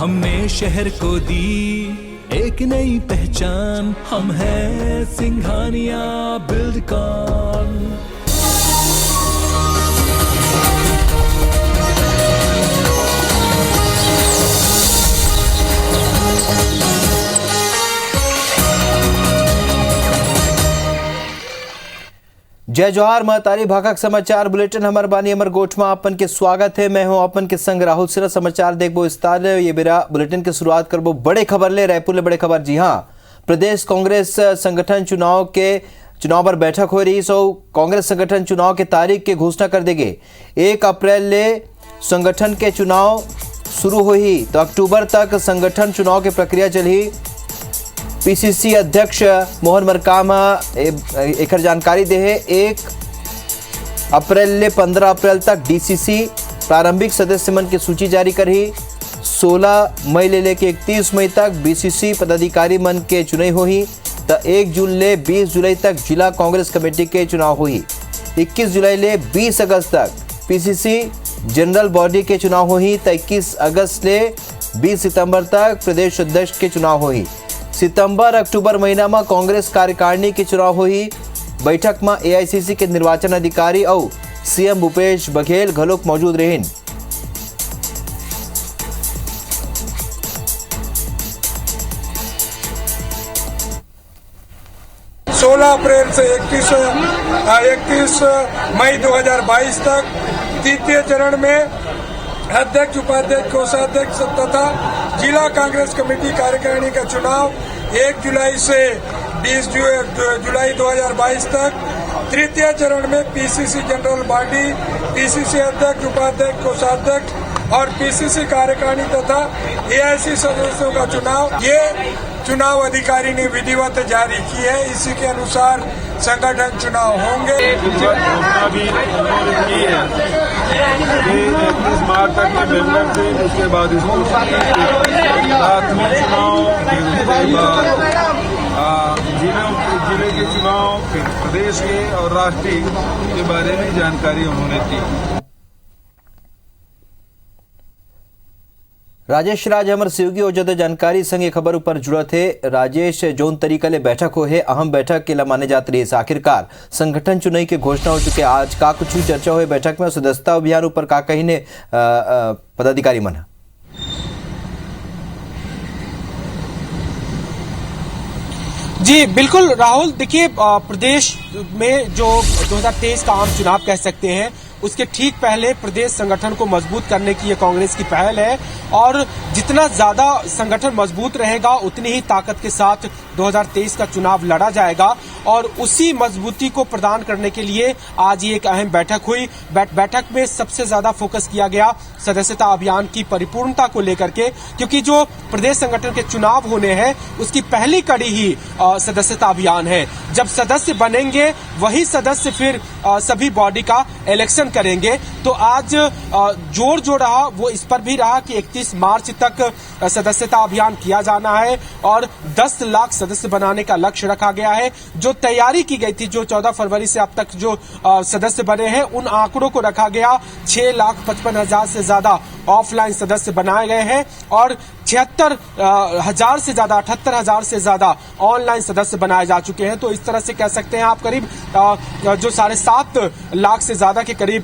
हमने शहर को दी एक नई पहचान, हम हैं सिंघानिया बिल्डकॉन। जय जोहार महतारी भाखक समाचार बुलेटिन हमर बानी अमर गोठमा अपन के स्वागत है। मैं हूं अपन के संग राहुल सिरा। समाचार देखबो विस्तार ये बेरा बुलेटिन के शुरुआत करबो बड़े खबर ले रायपुर ले बड़े खबर। जी हां, प्रदेश कांग्रेस संगठन चुनाव पर बैठक हो रही। सो कांग्रेस संगठन चुनाव के तारीख के घोषणा कर देंगे। 1 अप्रैल ले संगठन के चुनाव शुरू हो ही तो अक्टूबर तक संगठन चुनाव की प्रक्रिया चली। पीसीसी अध्यक्ष मोहन मरकाम एक जानकारी दे है। 1 अप्रैल ले 15 अप्रैल तक डीसीसी प्रारंभिक सदस्य मन की सूची जारी कर ही। 16 मई ले लेके 31 मई तक बीसीसी पदाधिकारी मन के चुनाव हो ही तो 1 जून ले 20 जुलाई तक जिला कांग्रेस कमेटी के चुनाव हो ही। 21 जुलाई ले 20 अगस्त तक पीसीसी जनरल बॉडी के चुनाव हो ही तो 21 अगस्त ले 20 सितंबर तक प्रदेश अध्यक्ष के चुनाव हो ही। सितंबर अक्टूबर महीना में कांग्रेस कार्यकारिणी के चुनाव हो ही। बैठक में एआईसीसी के निर्वाचन अधिकारी और सीएम भूपेश बघेल घलोक मौजूद रहें। सोलह अप्रैल से 31 मई 2022 तक द्वितीय चरण में अध्यक्ष, उपाध्यक्ष, कोषाध्यक्ष तथा जिला कांग्रेस कमेटी कार्यकारिणी का चुनाव 1 जुलाई से 20 जुलाई 2022 तक। तृतीय चरण में पीसीसी जनरल बॉडी, पीसीसी अध्यक्ष, उपाध्यक्ष, कोषाध्यक्ष और पीसीसी कार्यकारिणी तथा एआईसी सदस्यों का चुनाव ये चुनाव अधिकारी ने विधिवत जारी की है। इसी के अनुसार संगठन चुनाव होंगे। घोषणा भी उन्होंने की है कि 31 मार्च तक के मेंबर थे, उसके बाद इसको प्राथमिक चुनाव, फिर उसके बाद जिले के चुनाव, फिर प्रदेश के और राष्ट्रीय के बारे में जानकारी उन्होंने दी। राजेश राज हमर सहयोगी और ज्यादा जानकारी संगे खबर ऊपर जुड़ा थे। राजेश, जौन तरीका ले बैठक हो है अहम बैठक के ला माने जाते रही। आखिरकार संगठन चुनाव की घोषणा हो चुके। आज का कुछ चर्चा हुई बैठक में, सदस्यता अभियान ऊपर का कही ने पदाधिकारी मन। जी बिल्कुल राहुल, देखिए प्रदेश में जो 2023 का आम चुनाव कह सकते हैं उसके ठीक पहले प्रदेश संगठन को मजबूत करने की ये कांग्रेस की पहल है और जितना ज्यादा संगठन मजबूत रहेगा उतनी ही ताकत के साथ 2023 का चुनाव लड़ा जाएगा और उसी मजबूती को प्रदान करने के लिए आज ये एक अहम बैठक हुई। बैठक में सबसे ज्यादा फोकस किया गया सदस्यता अभियान की परिपूर्णता को लेकर के, क्योंकि जो प्रदेश संगठन के चुनाव होने हैं उसकी पहली कड़ी ही सदस्यता अभियान है। जब सदस्य बनेंगे वही सदस्य फिर सभी बॉडी का इलेक्शन करेंगे। तो आज जोर जो रहा वो इस पर भी रहा कि 31 मार्च तक सदस्यता अभियान किया जाना है और 10 लाख सदस्य बनाने का लक्ष्य रखा गया है। जो तैयारी की गई थी, जो 14 फरवरी से अब तक जो सदस्य बने हैं उन आंकड़ों को रखा गया। 6,55,000 से ज्यादा ऑफलाइन सदस्य बनाए गए हैं और 76,000 से ज्यादा 78,000 से ज्यादा ऑनलाइन सदस्य बनाए जा चुके हैं। तो इस तरह से कह सकते हैं आप करीब जो 7.5 लाख से ज्यादा के करीब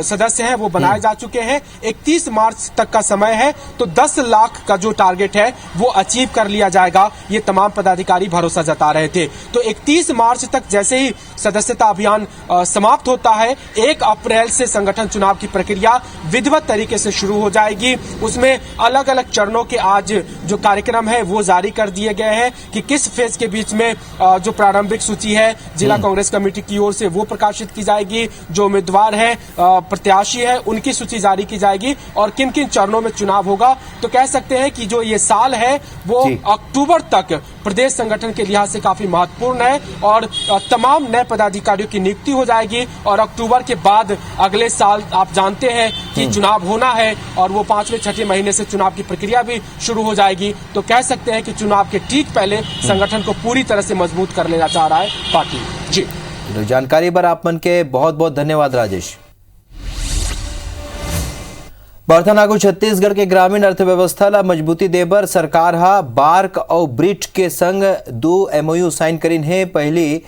सदस्य हैं वो बनाए जा चुके हैं। 31 मार्च तक का समय है तो 10 लाख का जो टारगेट है वो अचीव कर लिया जाएगा, ये तमाम पदाधिकारी भरोसा जता रहे थे। तो 31 मार्च तक जैसे ही सदस्यता अभियान समाप्त होता है, 1 अप्रैल से संगठन चुनाव की प्रक्रिया विधिवत तरीके से शुरू हो जाएगी। उसमें अलग अलग चरणों के आज जो कार्यक्रम है वो जारी कर दिए गए हैं कि किस फेज के बीच में जो प्रारंभिक सूची है जिला कांग्रेस कमेटी की ओर से वो प्रकाशित की जाएगी, जो उम्मीदवार है प्रत्याशी है उनकी सूची जारी की जाएगी और किन किन चरणों में चुनाव होगा। तो कह सकते हैं कि जो ये साल है वो अक्टूबर तक प्रदेश संगठन के लिहाज से काफी महत्वपूर्ण है और तमाम नए पदाधिकारियों की नियुक्ति हो जाएगी और अक्टूबर के बाद अगले साल आप जानते हैं कि चुनाव होना है और वो 5वें-6ठे महीने से चुनाव की प्रक्रिया भी शुरू हो जाएगी। तो कह सकते हैं कि चुनाव के ठीक पहले संगठन को पूरी तरह से मजबूत कर लेना चाह रहा है पार्टी। जी जानकारी पर आप मन के बहुत बहुत धन्यवाद राजेश। बर्थनागु छत्तीसगढ़ के ग्रामीण अर्थव्यवस्था ला मजबूती देबर सरकार हा बार्क और ब्रिट के संग 2 MOU साइन करीन है। पहली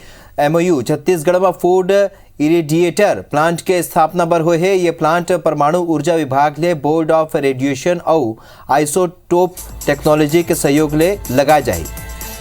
MOU छत्तीसगढ़ में फूड इरिडिएटर प्लांट के स्थापना बर हुए है। ये प्लांट परमाणु ऊर्जा विभाग ले बोर्ड ऑफ रेडिएशन और आइसोटोप टेक्नोलॉजी के सहयोग ले लगा जाए,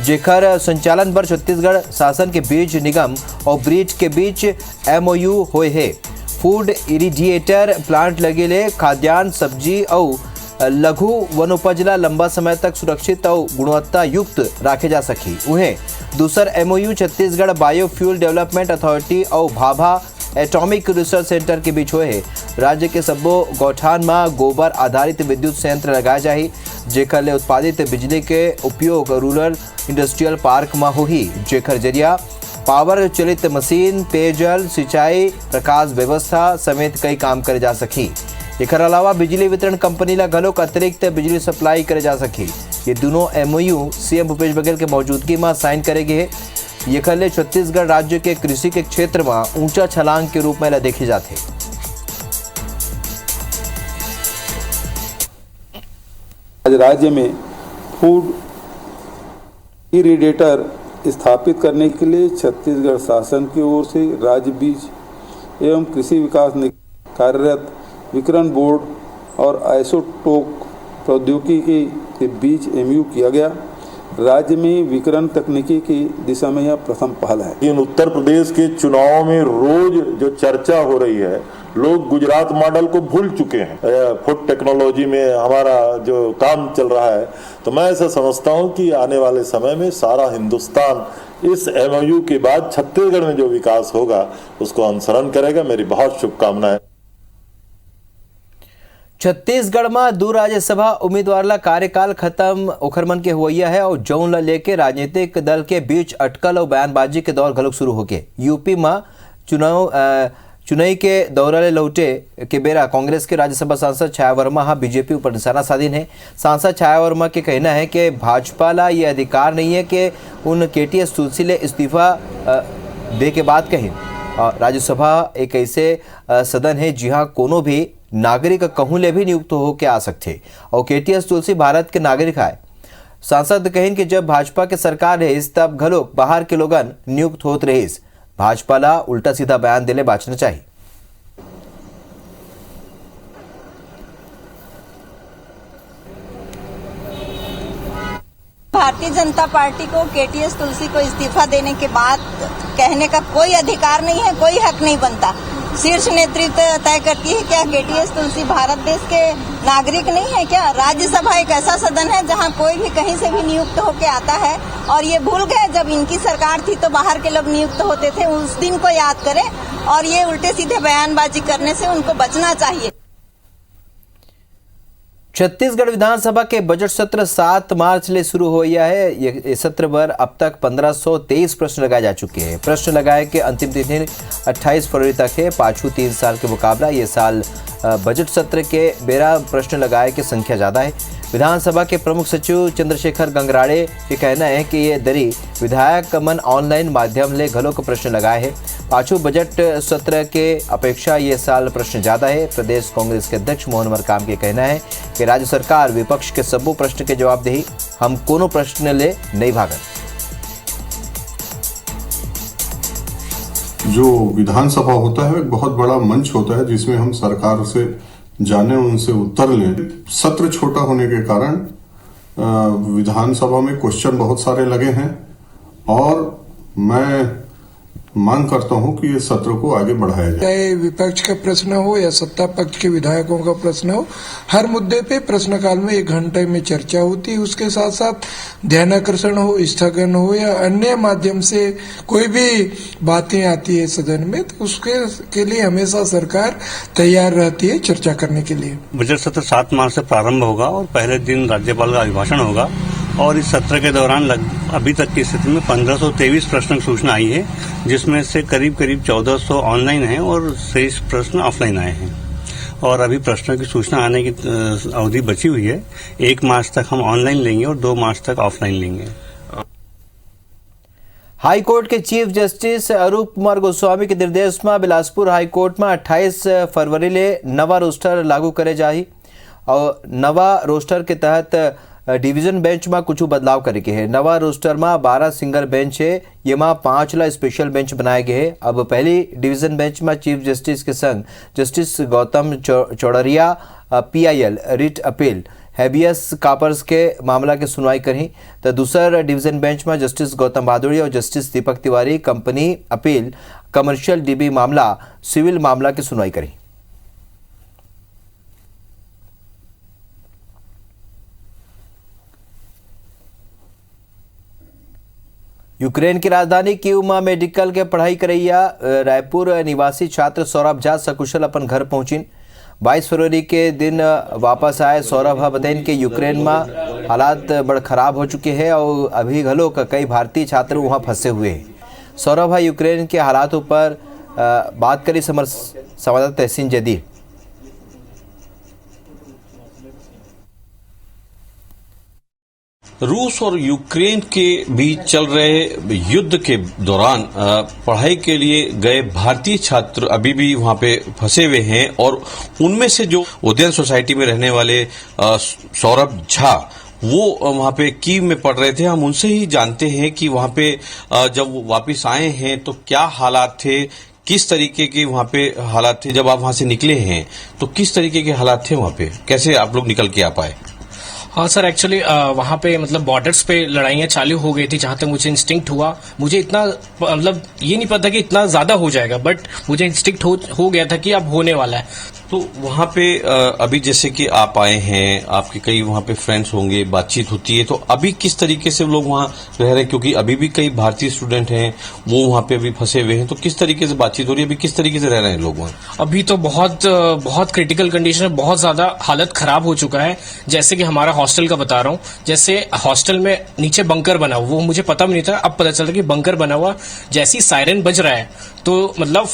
जेकर संचालन बर छत्तीसगढ़ शासन के बीच निगम और ब्रिट के बीच MOU हुए है। फूड इरिडिएटर प्लांट लगे ले खाद्यान्न, सब्जी और लघु वनोपज ला लंबा समय तक सुरक्षित और गुणवत्ता युक्त रखे जा सकी। उन्हें दूसर MOU Chhattisgarh biofuel development authority और भाभा एटॉमिक रिसर्च सेंटर के बीच हुए है। राज्य के सब्बो गौठान में गोबर आधारित विद्युत संयंत्र लगाए जाही, जेकर ले उत्पादित बिजली के उपयोग रूरल इंडस्ट्रियल पार्क में होही, जेकर जरिया पावर चलित मशीन, पेयजल, सिंचाई, प्रकाश व्यवस्था समेत कई काम करे जा सकी। एकर अलावा बिजली वितरण कंपनी ला घलोक अतिरिक्त बिजली सप्लाई करे जा सकी। ये दोनों MOU CM भूपेश बघेल के मौजूदगी में साइन करे गए। ये खले छत्तीसगढ़ राज्य के कृषि के क्षेत्र में ऊंचा छलांग के रूप में ला देखे जाते। आज राज्य में फूड इरिडिएटर स्थापित करने के लिए छत्तीसगढ़ शासन की ओर से राज्य बीज एवं कृषि विकास निगम कार्यरत विकिरण बोर्ड और आइसोटोप प्रौद्योगिकी के बीच MOU किया गया। राज्य में विकिरण तकनीकी की दिशा में यह प्रथम पहल है। इन उत्तर प्रदेश के चुनाव में रोज जो चर्चा हो रही है, लोग गुजरात मॉडल को भूल चुके हैं। फूड टेक्नोलॉजी में हमारा जो काम चल रहा है, तो मैं ऐसा समझता हूं कि आने वाले समय में सारा हिंदुस्तान इस MOU के बाद छत्तीसगढ़ में जो विकास होगा उसको अनुसरण करेगा। मेरी बहुत शुभकामनाएं। छत्तीसगढ़ में 2 राज्यसभा उम्मीदवार ला कार्यकाल खत्म ओखर मन के हुआ है और जौन ला लेके राजनीतिक दल के बीच अटकल और बयानबाजी के दौर घलोक शुरू हो गए। यूपी में चुनाई के दौरा ले लौटे के बेरा कांग्रेस के राज्यसभा सांसद छाया वर्मा हा बीजेपी ऊपर निशाना साधीन है। सांसद छाया वर्मा के कहना है कि भाजपा ला ये अधिकार नहीं है कि उन KTS तुलसी ले इस्तीफा दे के बात कही। राज्यसभा एक ऐसे सदन है जहाँ कोनो भी नागरिक कहूँ ले भी नियुक्त हो के आ सकते और KTS तुलसी भारत के नागरिक है। सांसद कहिन कि जब भाजपा के सरकार रहीस तब घलोक बाहर के लोगन नियुक्त होत रहीस। भाजपा ला उल्टा सीधा बयान देले बाचना चाहिए। भारतीय जनता पार्टी को KTS तुलसी को इस्तीफा देने के बाद कहने का कोई अधिकार नहीं है, कोई हक नहीं बनता। शीर्ष नेतृत्व तय करती है क्या KTS तुलसी भारत देश के नागरिक नहीं है क्या? राज्यसभा एक ऐसा सदन है जहां कोई भी कहीं से भी नियुक्त होके आता है और ये भूल गए जब इनकी सरकार थी तो बाहर के लोग नियुक्त होते थे। उस दिन को याद करें और ये उल्टे सीधे बयानबाजी करने से उनको बचना चाहिए। छत्तीसगढ़ विधानसभा के बजट सत्र 7 मार्च ले शुरू हो गया है। ये सत्र पर अब तक 1523 प्रश्न लगाए जा चुके हैं। प्रश्न लगाए के अंतिम तिथि 28 फरवरी तक है। पाछू 3 साल के मुकाबला ये साल बजट सत्र के बेरा प्रश्न लगाए की संख्या ज़्यादा है। विधानसभा के प्रमुख सचिव चंद्रशेखर गंगराड़े के कहना है कि ये दरी विधायक मन ऑनलाइन माध्यम ले घलोक प्रश्न लगाए है। पाछू बजट सत्र के अपेक्षा ये साल प्रश्न ज़्यादा है। प्रदेश कांग्रेस के अध्यक्ष मोहन मरकाम के कहना है कि राज्य सरकार विपक्ष के सब्बो प्रश्न के जवाब दही, हम कोनो प्रश्न ले नहीं भागन। जो विधानसभा होता है एक बहुत बड़ा मंच होता है जिसमें हम सरकार से जाने, उनसे उत्तर लें। सत्र छोटा होने के कारण विधानसभा में क्वेश्चन बहुत सारे लगे हैं और मैं मांग करता हूं कि ये सत्र को आगे बढ़ाया जाए। चाहे विपक्ष का प्रश्न हो या सत्ता पक्ष के विधायकों का प्रश्न हो, हर मुद्दे पे प्रश्नकाल में 1 घंटे में चर्चा होती है। उसके साथ साथ ध्यानाकर्षण हो, स्थगन हो या अन्य माध्यम से कोई भी बातें आती है सदन में, तो उसके के लिए हमेशा सरकार तैयार रहती है चर्चा करने के लिए। बजट सत्र 7 मार्च से प्रारंभ होगा और पहले दिन राज्यपाल का अभिभाषण होगा और इस सत्र के दौरान अभी तक की स्थिति में 1523 प्रश्न सूचना आई है, जिसमें से करीब 1400 ऑनलाइन हैं और शेष प्रश्न ऑफलाइन आए हैं। और अभी प्रश्नों की सूचना आने की अवधि बची हुई है। 1 मार्च तक हम ऑनलाइन लेंगे और 2 मार्च तक ऑफलाइन लेंगे। हाई कोर्ट के चीफ जस्टिस अरूप कुमार गोस्वामी के निर्देश में बिलासपुर हाई कोर्ट में 28 फरवरी ले नवा रोस्टर लागू करे जाही। और नवा रोस्टर के तहत डिवीजन बेंच में कुछ बदलाव करे के है। नवा रोस्टर में 12 सिंगल बेंच है, ये में 5 ला स्पेशल बेंच बनाए गए हैं। अब पहली डिवीजन बेंच में चीफ जस्टिस के संग justice Gautam Chauraria PIL writ appeal habeas corpus के मामला के सुनवाई करी, तो दूसर डिवीजन बेंच में जस्टिस गौतम भादुड़ी और justice Deepak Tiwari company appeal commercial DB मामला सिविल मामला की सुनवाई करी। यूक्रेन की राजधानी कीव में मेडिकल के पढ़ाई करैया रायपुर निवासी छात्र सौरभ झा सकुशल अपन घर पहुंचिन। 22 फरवरी के दिन वापस आए सौरभ बताइन कि यूक्रेन में हालात बड़ खराब हो चुके हैं और अभी घलो कई भारतीय छात्र वहां फंसे हुए हैं। सौरभ यूक्रेन के हालातों पर बात करी संवाददाता तहसीन जदीद। रूस और यूक्रेन के बीच चल रहे युद्ध के दौरान पढ़ाई के लिए गए भारतीय छात्र अभी भी वहां पे फंसे हुए हैं और उनमें से जो उदयन सोसाइटी में रहने वाले सौरभ झा वो वहां पे कीव में पढ़ रहे थे। हम उनसे ही जानते हैं कि वहां पे जब वो वापस आए हैं तो क्या हालात थे, किस तरीके के वहां पे हालात थे। जब आप वहां से निकले हैं तो किस तरीके के हालात थे वहां पे, कैसे आप लोग निकल के आ पाए? हाँ सर, एक्चुअली वहाँ पे मतलब बॉर्डर्स पे लड़ाइयाँ चालू हो गई थी। जहाँ तक मुझे इंस्टिंक्ट हुआ, मुझे इतना मतलब ये नहीं पता कि इतना ज्यादा हो जाएगा, बट मुझे इंस्टिंक्ट हो गया था कि अब होने वाला है। तो वहां पे अभी जैसे कि आप आए हैं, आपके कई वहां पे फ्रेंड्स होंगे, बातचीत होती है, तो अभी किस तरीके से लोग वहां रह रहे हैं? क्योंकि अभी भी कई भारतीय स्टूडेंट हैं वो वहां पे अभी फंसे हुए हैं, तो किस तरीके से बातचीत हो रही है? अभी किस तरीके से रह रहे हैं लोग वहां? अभी तो बहुत क्रिटिकल कंडीशन है, बहुत ज्यादा हालत खराब हो चुका है। जैसे कि हमारा हॉस्टल का बता रहा हूँ, जैसे हॉस्टल में नीचे बंकर बना हुआ, वो मुझे पता भी नहीं था, अब पता चला कि बंकर बना हुआ। जैसे ही सायरन बज रहा है तो मतलब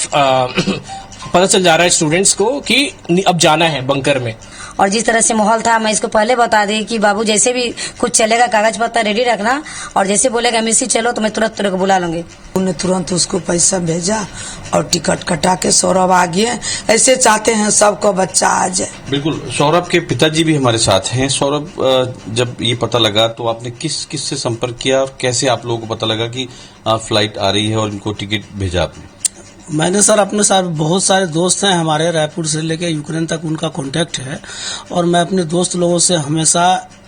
पता चल जा रहा है स्टूडेंट्स को कि अब जाना है बंकर में। और जिस तरह से माहौल था, मैं इसको पहले बता दी कि बाबू जैसे भी कुछ चलेगा कागज पत्ता रेडी रखना, और जैसे बोलेगा मिसी चलो तो मैं तुरंत तेरे को बुला लूंगी। उन्होंने तुरंत उसको पैसा भेजा और टिकट कटा के सौरभ आ गए। ऐसे चाहते हैं सबको बच्चा आ जाए। बिल्कुल, सौरभ के पिताजी भी हमारे साथ हैं। सौरभ, जब ये पता लगा तो आपने किस से संपर्क किया और कैसे आप लोगों को पता लगा कि फ्लाइट आ रही है और इनको टिकट भेजा आपने? मैंने सर अपने साथ बहुत सारे दोस्त हैं हमारे, रायपुर से लेकर यूक्रेन तक उनका कांटेक्ट है, और मैं अपने दोस्त लोगों से हमेशा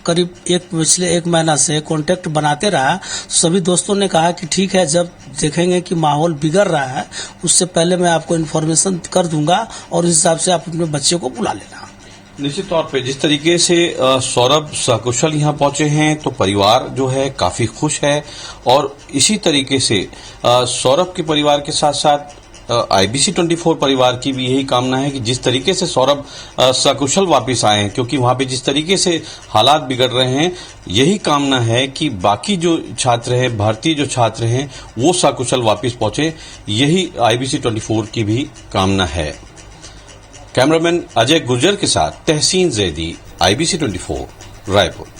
करीब पिछले 1 महीना से कांटेक्ट बनाते रहा। सभी दोस्तों ने कहा कि ठीक है, जब देखेंगे कि माहौल बिगड़ रहा है उससे पहले मैं आपको इन्फॉर्मेशन कर दूंगा और उस हिसाब से आप अपने बच्चे को बुला लेना। निश्चित तौर पे जिस तरीके से सौरभ सकुशल यहाँ पहुंचे हैं तो परिवार जो है काफी खुश है, और इसी तरीके से सौरभ के परिवार के साथ साथ IBC 24 परिवार की भी यही कामना है कि जिस तरीके से सौरभ सकुशल वापस आए हैं, क्योंकि वहां पे जिस तरीके से हालात बिगड़ रहे हैं, यही कामना है कि बाकी जो छात्र हैं, भारतीय जो छात्र हैं, वो सकुशल वापस पहुंचे। यही IBC 24 की भी कामना है। कैमरामैन अजय गुर्जर के साथ तहसीन जैदी, IBC 24 रायपुर।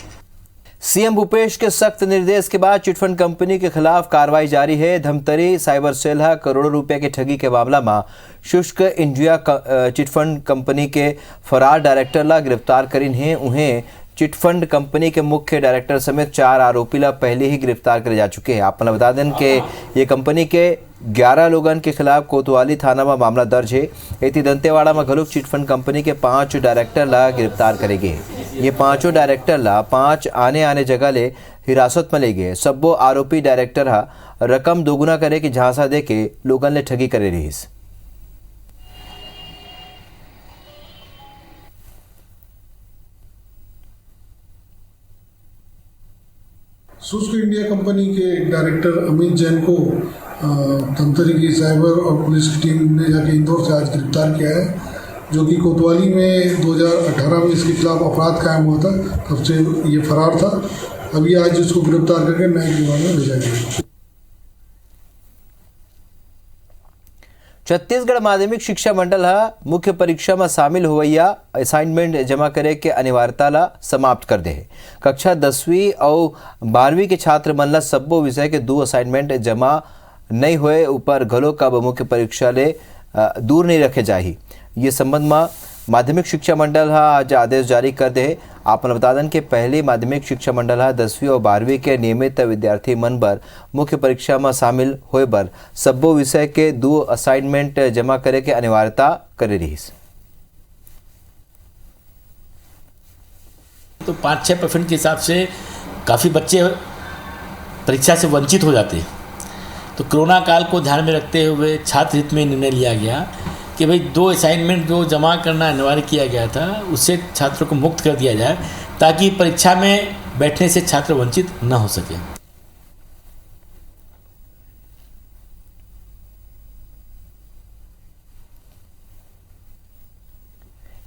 सीएम भूपेश के सख्त निर्देश के बाद चिटफंड कंपनी के खिलाफ कार्रवाई जारी है। धमतरी साइबर सेल करोड़ों रुपए की ठगी के मामला में शुष्क इंडिया चिटफंड कंपनी के फरार डायरेक्टर ला गिरफ्तार करीन है। उन्हें चिटफंड कंपनी के मुख्य डायरेक्टर समेत 4 आरोपी ला पहले ही गिरफ्तार करे जा चुके हैं। आपको बता दें कि ये कंपनी के 11 लोगों के खिलाफ कोतवाली थाना में मामला दर्ज है। एती दंतेवाड़ा में घलुक चिटफंड कंपनी के 5 डायरेक्टर ला गिरफ्तार करे गए। ये 5 डायरेक्टर ला 5 आने जगह ले हिरासत में ले गए। सबो आरोपी डायरेक्टर रकम दोगुना करे की झांसा दे के लोगों ने ठगी करे रहीस। शुष्क इंडिया कंपनी के डायरेक्टर अमित जैन को धमतरी की साइबर और पुलिस की टीम ने जाके इंदौर से आज गिरफ्तार किया है, जो कि कोतवाली में 2018 में इसके खिलाफ अपराध कायम हुआ था, तब से ये फरार था। अभी आज इसको गिरफ्तार करके न्यायिक रिमांड में भेजा गया। छत्तीसगढ़ माध्यमिक शिक्षा मंडल मुख्य परीक्षा में शामिल होवैया असाइनमेंट जमा करे के अनिवार्यता ला समाप्त कर दे। कक्षा 10वीं और 12वीं के छात्र मन ला सब्बो विषय के 2 असाइनमेंट जमा नहीं हुए ऊपर घलो कब मुख्य परीक्षा ले दूर नहीं रखे जाही। ये संबंध में माध्यमिक शिक्षा मंडल आज आदेश जारी कर दे। आपने बता दें कि पहली माध्यमिक शिक्षा मंडल 10वीं और 12वीं के नियमित विद्यार्थी मन बर मुख्य परीक्षा में शामिल होए बर सब्बो विषय के 2 असाइनमेंट जमा करे के अनिवार्यता करे रही। तो 5-6% के हिसाब से काफ़ी बच्चे परीक्षा से वंचित हो जाते हैं। तो कोरोना काल को ध्यान में रखते हुए छात्र हित में निर्णय लिया गया कि भाई 2 असाइनमेंट जो जमा करना अनिवार्य किया गया था उससे छात्रों को मुक्त कर दिया जाए ताकि परीक्षा में बैठने से छात्र वंचित न हो सके।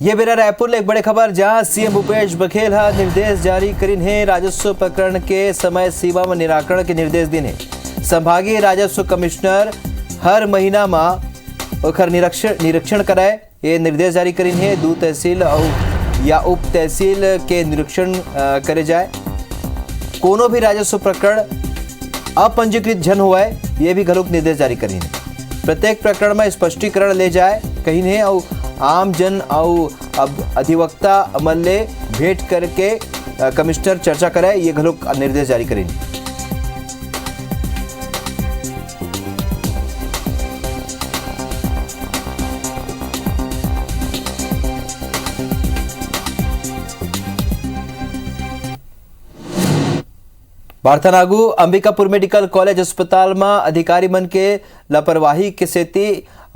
ये मेरा रायपुर एक बड़े खबर जहां सीएम भूपेश बघेल निर्देश जारी करीन है। राजस्व प्रकरण के समय सीमा में निराकरण के निर्देश दिन है। संभागीय राजस्व कमिश्नर हर महीना में ओकर निरीक्षण कराए ये निर्देश जारी करीन है। 2 तहसील या उप तहसील के निरीक्षण करे जाए। कोनो भी राजस्व प्रकरण अपंजीकृत जन हुआ है ये भी घलोक निर्देश जारी करीन है। प्रत्येक प्रकरण में स्पष्टीकरण ले जाए कहीं है और आम जन और अब अधिवक्ता अमल ले भेंट करके कमिश्नर चर्चा करे ये घलोक निर्देश जारी करेंगे। बारथानागु अंबिकापुर मेडिकल कॉलेज अस्पताल में अधिकारी मन के लापरवाही के सेती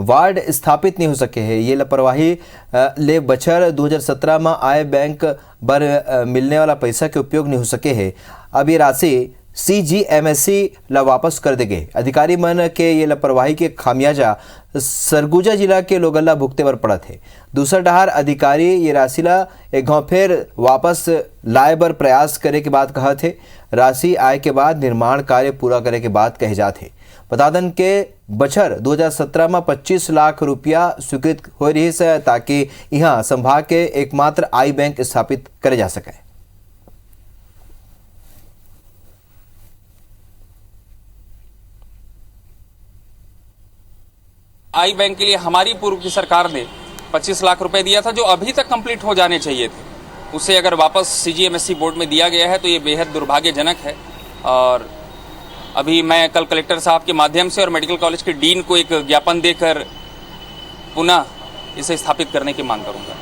वार्ड स्थापित नहीं हो सके हैं। ये लापरवाही ले बछर 2017 में आय बैंक बर मिलने वाला पैसा के उपयोग नहीं हो सके हैं। अब ये राशि CGMSC ला वापस कर दे गए। अधिकारी मन के ये लापरवाही के खामियाजा सरगुजा जिला के लोगन ला भुगते बर पड़ा थे। दूसरा डहार अधिकारी ये राशि ला एक गांव फिर वापस लाए बर प्रयास करे के बाद कहा थे। राशि आय के बाद निर्माण कार्य पूरा करे के बाद कहे जाते। बता दें के बछर 2017 में 25 लाख रुपया स्वीकृत हो रही है ताकि यहाँ संभाग के एकमात्र आई बैंक स्थापित करे जा सके। आई बैंक के लिए हमारी पूर्व की सरकार ने 25 लाख रुपए दिया था जो अभी तक कंप्लीट हो जाने चाहिए थे। उसे अगर वापस CGMSC बोर्ड में दिया गया है तो ये बेहद दुर्भाग्यजनक है। और अभी मैं कल कलेक्टर साहब के माध्यम से और मेडिकल कॉलेज के डीन को एक ज्ञापन देकर पुनः इसे स्थापित करने की मांग करूंगा।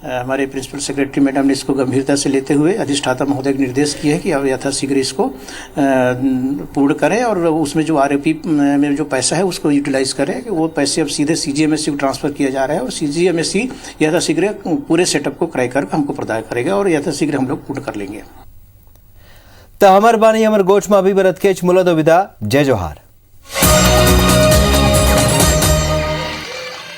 हमारे प्रिंसिपल सेक्रेटरी मैडम ने इसको गंभीरता से लेते हुए अधिष्ठाता महोदय को निर्देश किया है कि अब यथाशीघ्र इसको पूर्ण करें और उसमें जो RAP में जो पैसा है उसको यूटिलाइज करें कि वो पैसे अब सीधे CGMSC को ट्रांसफर किया जा रहा है और CGMSC यथाशीघ्र पूरे सेटअप को क्रय कर हमको प्रदान करेगा और यथाशीघ्र हम लोग पूर्ण कर लेंगे। तो हमर बानी हमर गोठ में अभी बरत के मुला दो विदा। जय जोहार।